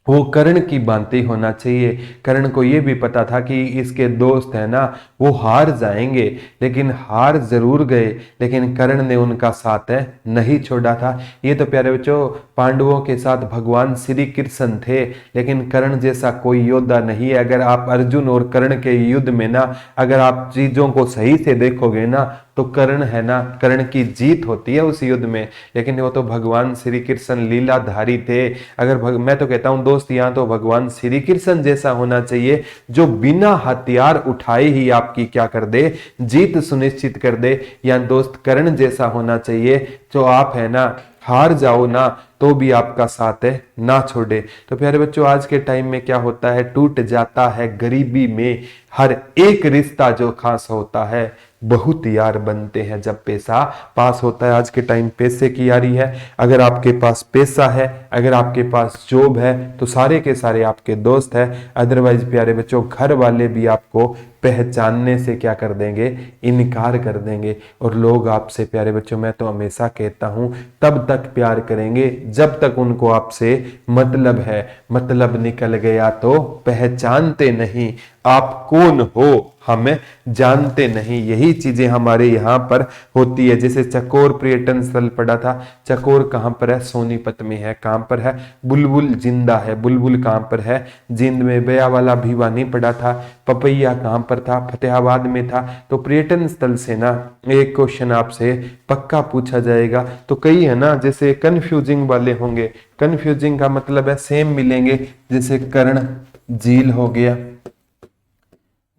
वो कर्ण की भांति होना चाहिए। कर्ण को ये भी पता था कि इसके दोस्त है ना वो हार जाएंगे, लेकिन हार जरूर गए, लेकिन कर्ण ने उनका साथ है नहीं छोड़ा था। ये तो प्यारे बच्चों पांडवों के साथ भगवान श्री कृष्ण थे, लेकिन कर्ण जैसा कोई योद्धा नहीं है। अगर आप अर्जुन और कर्ण के युद्ध में ना अगर आप चीजों को सही से देखोगे ना तो कर्ण है ना, कर्ण की जीत होती है उस युद्ध में। लेकिन वो तो भगवान श्री कृष्ण लीलाधारी थे। अगर मैं तो कहता हूं दोस्त यहाँ तो भगवान श्री कृष्ण जैसा होना चाहिए, जो बिना हथियार उठाए ही आपकी क्या कर दे, जीत सुनिश्चित कर दे। या दोस्त कर्ण जैसा होना चाहिए, जो आप है ना हार जाओ ना तो भी आपका साथ है ना छोड़े। तो प्यारे बच्चों आज के टाइम में क्या होता है, टूट जाता है गरीबी में हर एक रिश्ता जो खास होता है। बहुत यार बनते हैं जब पैसा पास होता है। आज के टाइम पैसे की यारी है। अगर आपके पास पैसा है, अगर आपके पास जॉब है तो सारे के सारे आपके दोस्त हैं। अदरवाइज प्यारे बच्चों घर वाले भी आपको पहचानने से क्या कर देंगे, इनकार कर देंगे। और लोग आपसे प्यारे बच्चों मैं तो हमेशा कहता हूं तब तक प्यार करेंगे जब तक उनको आपसे मतलब है। मतलब निकल गया तो पहचानते नहीं, आप कौन हो हमें जानते नहीं। यही चीजें हमारे यहाँ पर होती है। जैसे चकोर पर्यटन स्थल पड़ा था, चकोर कहाँ पर है, सोनीपत में है। कहाँ पर है, बुलबुल जिंदा है। बुलबुल कहाँ पर है, जिंद में। बयावाला भिवानी पड़ा था। पपैया कहाँ पर था, फतेहाबाद में था। तो पर्यटन स्थल से ना एक क्वेश्चन आपसे पक्का पूछा जाएगा। तो कई है ना जैसे कंफ्यूजिंग वाले होंगे, कंफ्यूजिंग का मतलब है सेम मिलेंगे। जैसे कर्ण झील हो गया,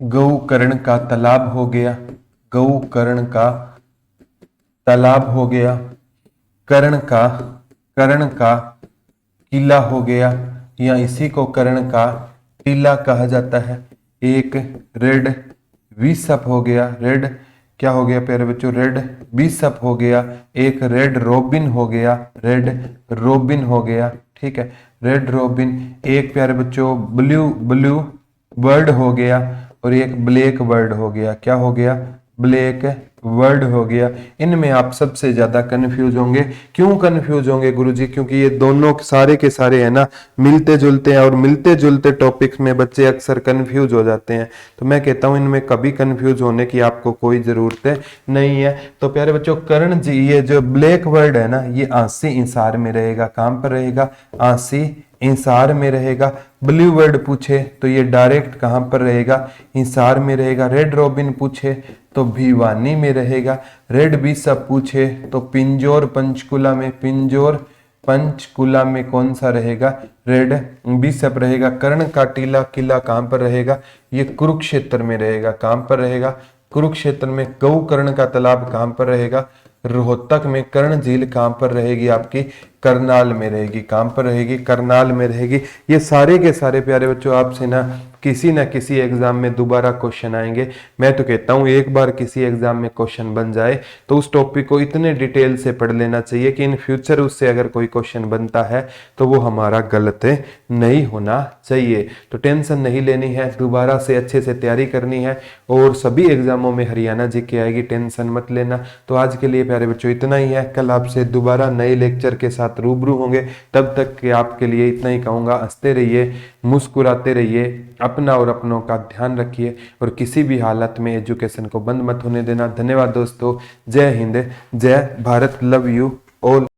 गौकर्ण का तालाब हो गया, गौकर्ण का तालाब हो गया, कर्ण का किला हो गया, या इसी को कर्ण का टीला कहा जाता है। एक रेड बिशप हो गया, रेड क्या हो गया प्यारे बच्चों, रेड बिशप हो गया। एक रेड रॉबिन हो गया, रेड रॉबिन हो गया, ठीक है, रेड रॉबिन। एक प्यारे बच्चों ब्लू बर्ड हो गया, और एक ब्लैक बर्ड हो गया। क्या हो गया, ब्लैक वर्ड हो गया। इनमें आप सबसे ज्यादा कंफ्यूज होंगे। क्यों कंफ्यूज होंगे गुरुजी, क्योंकि ये दोनों सारे के सारे है ना मिलते जुलते हैं, और मिलते जुलते टॉपिक्स में बच्चे अक्सर कंफ्यूज हो जाते हैं। तो मैं कहता हूं इनमें कभी कंफ्यूज होने की आपको कोई जरूरत नहीं है। तो प्यारे बच्चों कर्ण जी ये जो ब्लैक वर्ड है ना ये आंसी इंसार में रहेगा। कहां पर रहेगा, आंसी इंसार में रहेगा। ब्लू वर्ड पूछे तो ये डायरेक्ट कहां पर रहेगा, इंसार में रहेगा। रेड रॉबिन पूछे तो भिवानी में रहेगा। रेड बिशप पूछे तो पिंजौर पंचकुला में, पिंजौर पंचकुला में कौन सा रहेगा, रेड बिशप रहेगा। कर्ण का टीला किला कहां पर रहेगा, ये कुरुक्षेत्र में रहेगा। कहां पर रहेगा, कुरुक्षेत्र में। गौकर्ण का तालाब कहां पर रहेगा, रोहतक में। कर्ण झील कहां पर रहेगी आपकी, करनाल में रहेगी। कहां पर रहेगी? करनाल में रहेगी। ये सारे के सारे प्यारे बच्चों आपसे ना किसी एग्जाम में दोबारा क्वेश्चन आएंगे। मैं तो कहता हूं एक बार किसी एग्जाम में क्वेश्चन बन जाए तो उस टॉपिक को इतने डिटेल से पढ़ लेना चाहिए कि इन फ्यूचर उससे अगर कोई क्वेश्चन बनता है तो वो हमारा गलत नहीं होना चाहिए। तो टेंशन नहीं लेनी है, दोबारा से अच्छे से तैयारी करनी है और सभी एग्जामों में हरियाणा जीके आएगी, टेंशन मत लेना। तो आज के लिए प्यारे बच्चों इतना ही है, कल आपसे दोबारा नए लेक्चर के साथ रूबरू होंगे। तब तक के आपके लिए इतना ही कहूंगा, हंसते रहिए, मुस्कुराते रहिए, अपना और अपनों का ध्यान रखिए और किसी भी हालत में एजुकेशन को बंद मत होने देना। धन्यवाद दोस्तों। जय हिंद, जय भारत, लव यू ऑल।